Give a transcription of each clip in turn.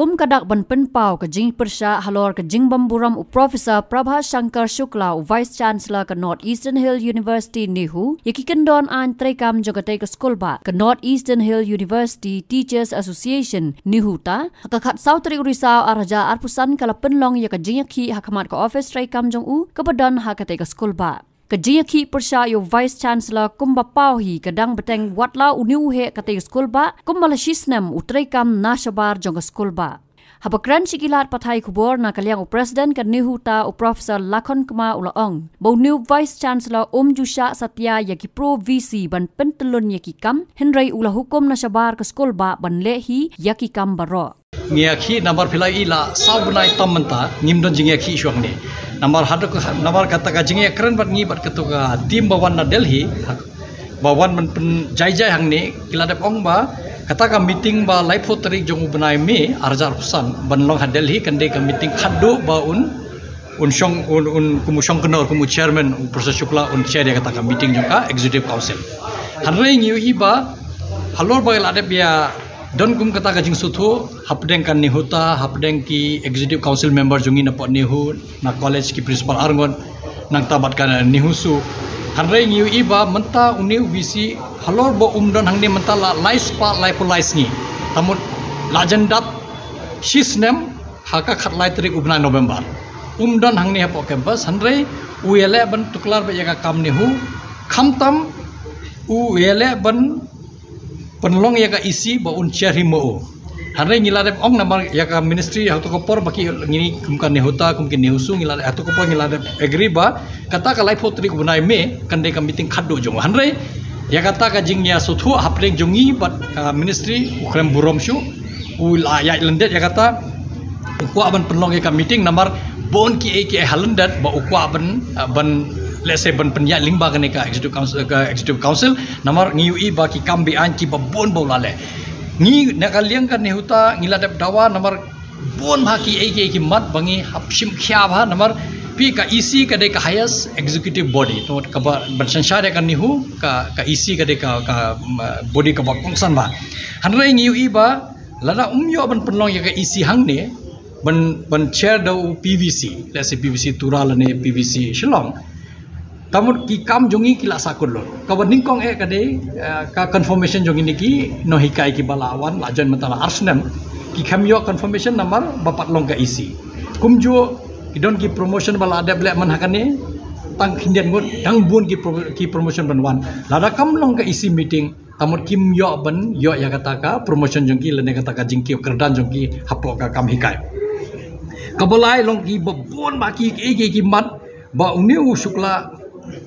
kum kadak ban penpau ke jing persya halor ke jing bamburam Professor Prabha Shankar Shukla Vice Chancellor ke North Eastern Hill University Nihu yaki kendon an trekam jogate ke skolba ke North Eastern Hill University Teachers Association Nihu ta kakat Sautri Urisau arja arpusan kala penlong ya ke jing yaki hakamat ke office trekam jong u ke badan hakate ke skolba Kejiyaki persya yo Vice Chancellor kumba pauhi kadang beteng watla uniuhe kate skolba kumbala shisnem utrekam nashabar jong skolba. Habakran sikilat patai kubor na kaliang President kan Nihuta Professor Lakon Kema Ulaong. Bau new Vice Chancellor Jusha Satya yaki pro VC ban pentelun yaki kam Henry ulah hukum nashabar ke skolba ban lehi yaki kam baro. Ngiyaki nambar pilai ila sabunai tamenta ngimdon jingiyaki isyong ni. Nambar kata ka jingiya keren bat ngibat ketuka tim bawan na Delhi bawan men jai hang ni kila dep ong ba kata ka meeting ba live tarik jong ubnai me arjar pusan ban long ha Delhi kan de ka meeting khadu ba un kumu shong kenor kumu chairman Professor Shukla chair dia kata ka meeting jong ka executive council hanrei ngiu iba halor ba ila dep ya don kum kata ka jing suthu hapdeng kan Nihuta hapdeng ki executive council member jongi na pot Nihu na college ki principal arngon nang tabat kan Nihusu hanrei ngiu iba menta uniu visi halor bo don hangni menta la lais pa lai polais ni tamut lajendat shisnem haka khatlai tarik ubna November don hangni hapo campus hanrei uele ban tuklar ba yaga kam Nihu khamtam uele ban penlong ya ka isi ba un chair himo hanrei ngiladep ong namar ya ka ministry hatu kopor baki ngini kumkan Nihuta kumkin Nihusu ngilade hatu kopor ngilade agree ba kata ka life potri ku bunai me kande ka meeting khaddo jong hanrei ya kata ka jingnya suthu hapre jongi bat ministry ukrem burom shu ula ya lendet ya kata ukwa ban penlong ya ka meeting namar bon ki halendat ba ukwa ban let's say ban penya lingba kane ka executive council namar ngiui ba ki kambi anci ba bon bolale ngi nakaliang kan Nihuta ngiladap dawa namar bon ha ki mat bangi hapsim khya ba namar pi ka isi ka de ka highest executive body to ka ban sanshare kan Nihu ka isi ka de ka body ka ba kongsan ba hanrei ngiui ba lada umyo ban penlong ya ka isi hang ne ban chair do PVC let's say PVC turalane PVC Shillong tamut ki kam jongi kila sakul lo kawan ningkong kade ka confirmation jongi niki no hikai ki balawan lajan mentala arsnem ki khamyo confirmation number bapat long ka isi kumjo idon ki promotion bala ada blek man hakane tang khinden ngot dang bun ki promotion ban wan lada kam long ka isi meeting tamut kim yo ban yo ya kata ka promotion jongi lene kata ka jingki kerdan jongi hapo ka kam hikai kabolai long ki bon baki ki mat ba uniu Shukla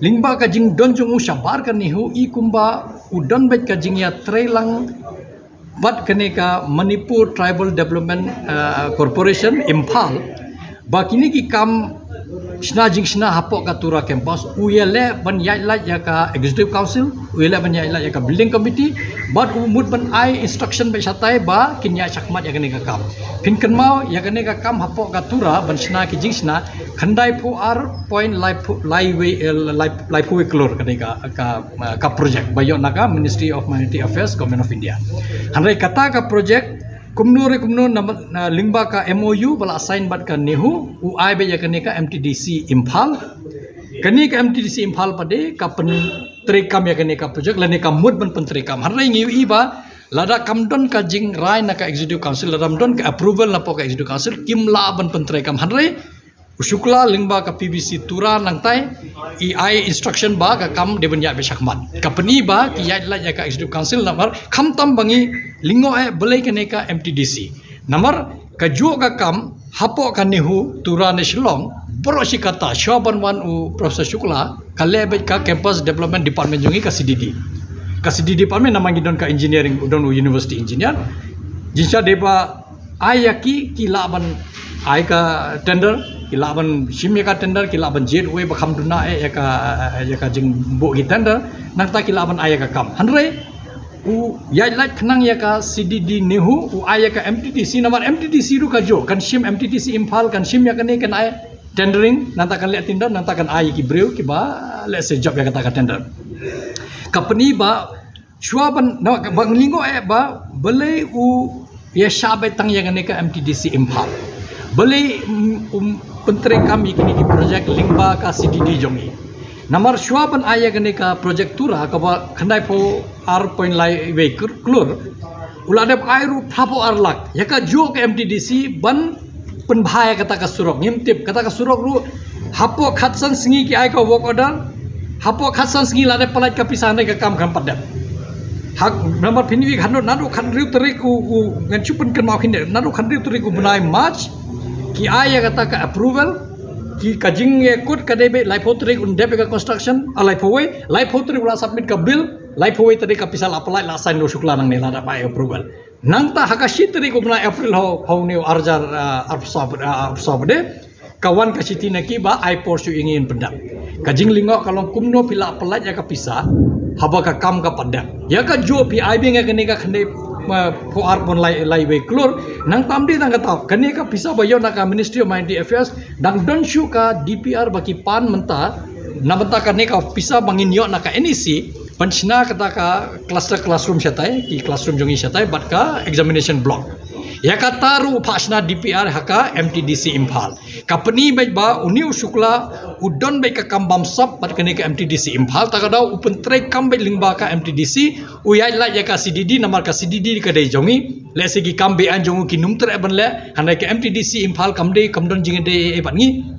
lingba ka jing don jong shabar kan Nihu i kumba udon bet ka jing ya trelang bat kane ka Manipur Tribal Development Corporation Imphal bakini ki kam shna hapo ka tura campus uyele ban yai ya ka executive council uyele ban yai ya ka building committee bat umud ban ai instruction be satai ba kinya chakmat ya kane ka kam pinkan mau ya kane ka kam hapo ka tura ban shna ki jing shna khandai pu ar point life klor kane ka project bayo naka Ministry of Humanitarian Affairs Government of India hanrei kata ka project kumno lingba ka MOU bala assign bat ka Nihu UI be ya kane ka MTDC Imphal kani ka MTDC Imphal pade ka pen trekam ya kane ka project lane ka mud ban pen trekam hanrei ngiu iba lada kamdon ka jing rai na ka executive council ladam don ka approval na po ka executive council kimla ban pen trekam hanrei Shukla lingba ka PVC tura nangtai EI instruction ba ka kam de banya be shakmat company ba ki ya la ya ka executive council namar khamtam bangi lingo belai kane ka MTDC namar ka jo ka kam hapo ka Nihu tura ne Shillong borosi kata shoban wan Professor Shukla kale be ka campus development department jongi ka CDD department namangi don ka engineering don university engineer jinsa deba ayaki kilaban ai ka tender kilaban shimya ka tender kilaban jet way bakham duna ya ka jing bo gi tender nang ta kilaban aya ka kam hanrei ya like khnang ya ka CDD Nihu aya ka MTTC namar MTTC ru ka jo kan shim MTTC Imphal kan shim ya kan ne kan ay tendering nang ta kan le tender nang ta kan ay ki breu ki ba let's say job ya ka tender company ba chua ban bang lingo ba belai ya syabai tang yang neka MTDC Impal. Boleh penteri kami kini ki projek lingba ka CDD jongi. Namar syuaban ayah neka projek tura kaba kandai po R point lai we klur. Uladep airu thapo arlak. Yaka jo ke MTDC ban penbahaya kata ka surok ngimtip kata ka surok ru hapo khatsan singi ki ai ka work order hapo khatsan singi lade palai ka pisane ka kam kam padat hak nomor pinwi khanno nadu khandriu tarik u ngan chupen kan mau khinde nadu khandriu tarik u bunai march ki ai kata ka approval ki kajing ye kut kadebe lai potrik un debe ka construction alai phoi lai potrik ula submit ka bill lai phoi tarik ka pisal apply la sign do shukla nang ne lada pai approval nangta hakashi tarik u bunai april ho ne arjar arpsabde kawan kasiti naki ba ai porsu ingin pendak kajing lingo kalau kumno pila pelat ya kapisa haba ka kam ka padak ya ka jo pi ai benga kene ka khne po ar pon lai we klur nang tamdi tang kata kene ka pisa bayo na ka Ministry of Minority Affairs dang don shu ka DPR baki pan menta na menta kene ka pisa bangin yo na ka NEC panchna kata ka cluster classroom syatai ki classroom jongi syatai bat ka examination block ya kata ru phasna DPR haka MTDC Impal company baik ba uniu shukla udon baik ka kambam sab bat kene ka MTDC Impal takada open track kam baik lingba ka MTDC uyai la ya ka CDD namar ka CDD ka dei jongi le segi kam be an jongu ki numter ban le hanai ka MTDC Impal kam dei kam don jing dei ban ngi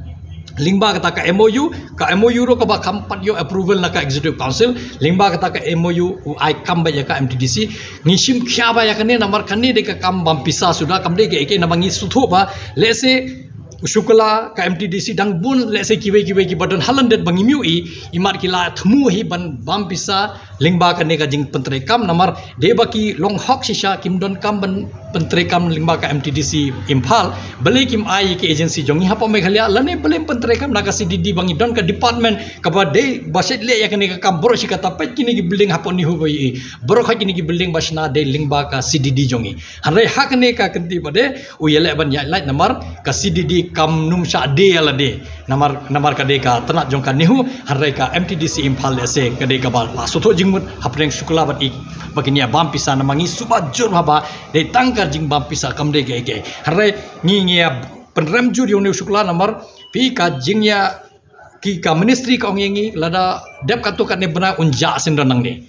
lingba kata ka MOU ro ka ba kampat yo approval na ka executive council lingba kata ka MOU ai kam ba ya ka MTDC ngishim khya ba ya kane namar kane de ka kam bam pisa sudah kam de ke namangi suthu ba lese Shukla ka MTDC dang bun lese kiwe ki badan halandet bangi miui imat kila thmu hi ban bam pisa lingba kane ka jing pentre kam namar de baki long hok shisha kim don kam ban pentre kam lingba ka MTDC Impal beli kim ai ke agency jongi hapa meghalaya lane beli pentre kam naga CDD bangi don ka department ka ba de baset le ya kane ka kam boro shikata pet kini ki building hapo ni hu bai boro kha kini ki building basna de lingba ka CDD jongi hanre hak ne ka kanti bade u yele ban ya light namar ka CDD kam num sha de ala de namar ka de ka tanat jong ka nihu hanre ka MTDC Impal lese ka de ka ba la sotho jingmut hapreng shukla bat ik baginia bam pisa namangi subat jur haba de tangkar jing bam pisa kam de ke hanre ngi penrem jur yone shukla namar pi ka jingya ki ka ministry ka ongi lada dep ka to ka ne bana unja sindonang ne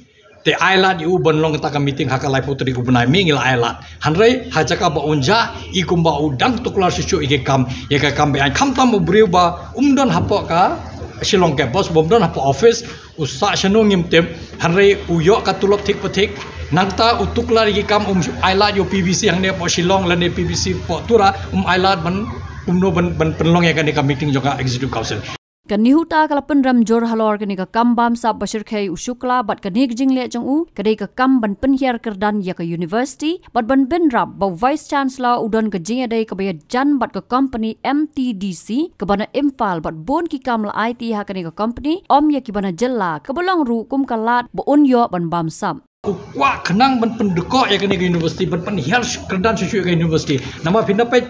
te ailat yu bonlong ta ka meeting hakalai putri ku bunai mingil ailat hanrei hajaka ba unja ikum ba udang tuklar susu ike kam ya ka kam be kam tam briu ba umdon hapo ka Shillong ke bos bomdon hapo office usa shanu ngimtem hanrei uyo ka tulop thik pathik nangta utuklar ike kam ailat yu PVC hang ne po Shillong lane PVC po tura ailat ban umno ban penlong ya ka ne ka meeting joka executive council Kanihuta kalapan ram jor halor kani ka kambam sab bashir khai ushukla bat kanig jingle jang u kadai ka kam ban penhiar kerdan ya ka university bat ban ben rap ba vice chancellor udon ka jing adai ka baya jan bat ka company MTDC ka bana Impal bat bon ki kam la IT ha kani ka company om ya ki bana jella ka bolong ru kum kalat bo on yo ban bam sam Wah kenang ban pendekok ya kani ka university ban penhiar kerdan susu ka university nama pindapat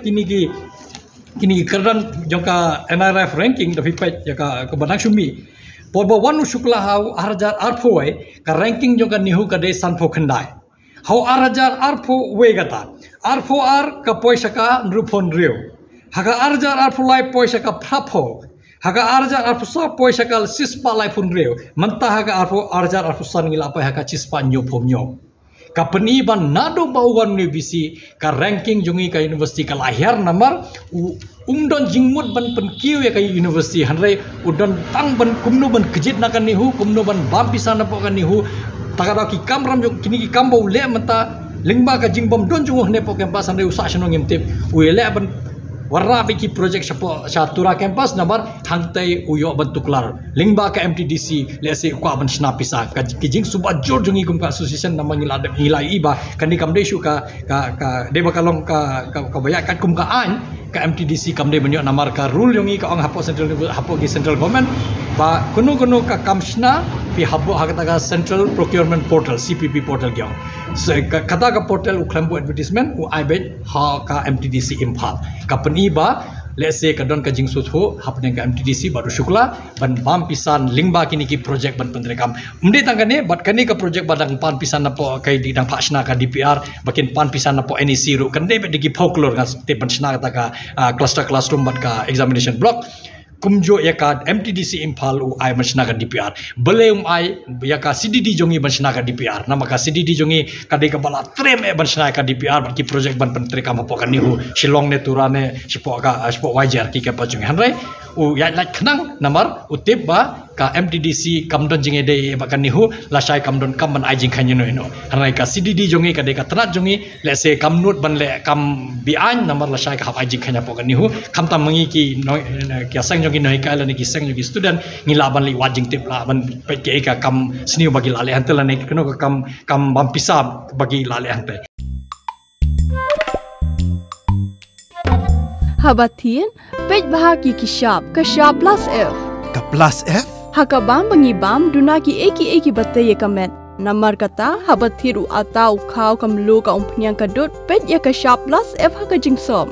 kini kerana jangka NRF ranking tapi pet jangka kebanang sumi. Poba wanu shukla hau arajar arpoi ka ranking jangka nihu kade sanpo kendai. Hau arajar arpo wegata. Arpo ar ka poisa ka nrupon rio. Haka arajar arpo lai poisa ka prapo. Haka arajar arpo sa poisa ka sispa lai pun rio. Mentah haka arpo arajar arpo san ngila apa haka cispa nyopom nyop. Ka peniban nado bauan universiti ka ranking jungi ka universiti ka lahir namar umdon jingmut ban penkiu ya ka universiti hanrei udon tang ban kumno ban kejit nakan nihu kumno ban bampisa napo kan nihu takada ki kamram jong kini ki kambau le menta lingba ka jingbom don jungu ne po campus hanrei usa shanong ngimtip uele ban warna biki projek syatura campus namar hangtai uyo bentuklar lingba ka MTDC lese kwa ban snapisa ka kijing subat jor jungi kum ka association nama ngilai iba kan di kamde shu ka de bakalong ka bayakat kum ka an ka MTDC kamde banyo namar ka rule yongi ka ong hapo central government ba kuno ka kamshna pi hapo hakata ka central procurement portal CPP portal gyong so kata ka portal uklambu advertisement u ibet ha ka MTDC Impal company ba let's say kadon ka jing sut ho hapne ka MTDC baru syukla ban bam pisan lingba kini ki project ban pentrekam umdi tangane bat kani ka project badang pan pisan na po kai di dang phasna ka DPR bakin pan pisan na po NEC ru kan de digi folklore ka te pansna ka cluster classroom bat ka examination block kumjo yaka MTDC Impal u ai mansna ka DPR bele ai yaka CDD jongi mansna ka DPR nama ka CDD jongi kadai ka bala trem e mansna ka DPR bat ki project ban pentrekam po kan ni hu Shillong ne turane sipo wajar ki ka pajung hanrai u ya like khnang namar utip ba ka MTDC kamdon jinge de bakan nihu lasai kamdon kamban ajing khanyeno ino hanai ka CDD jongi ka de ka tanat jongi let's say kamnut ban le kam bian namar lasai ka hap ajing khanya pokan nihu kamta mangi ki kya sang jongi noi ka lani ki sang jongi student ngila ban li wajing tip la ban pet ke ka kam sniu bagi lale hantel ne keno ka kam bampisa bagi lale hantai Habatin pej bahaki ki sharp ka sharp plus F ka plus F haka bam bangi bam duna ki eki batte ye kamet namar kata habathiru atau khau kam lo ka umpnyang ka dot pej ya ka sharp plus F haka jingsom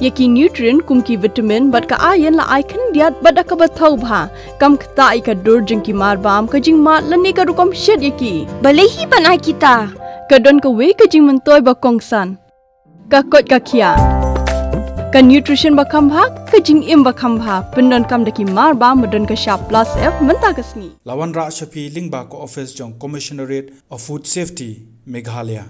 yaki nutrient kum ki vitamin bat ka iron la icon diat bat ka bathau bha kam khta ai ka dor jing ki mar bam ka jing ma lani ka rukom shed yaki balehi banai kita ka don ka we ka jing mentoy ba kongsan ka kot ka khia ka nutrition bakam bha ka jing im bakam bha pendon kam daki mar ba modon ka sharp plus F menta kasni lawan ra shapi lingba ko office jong commissionerate of food safety Meghalaya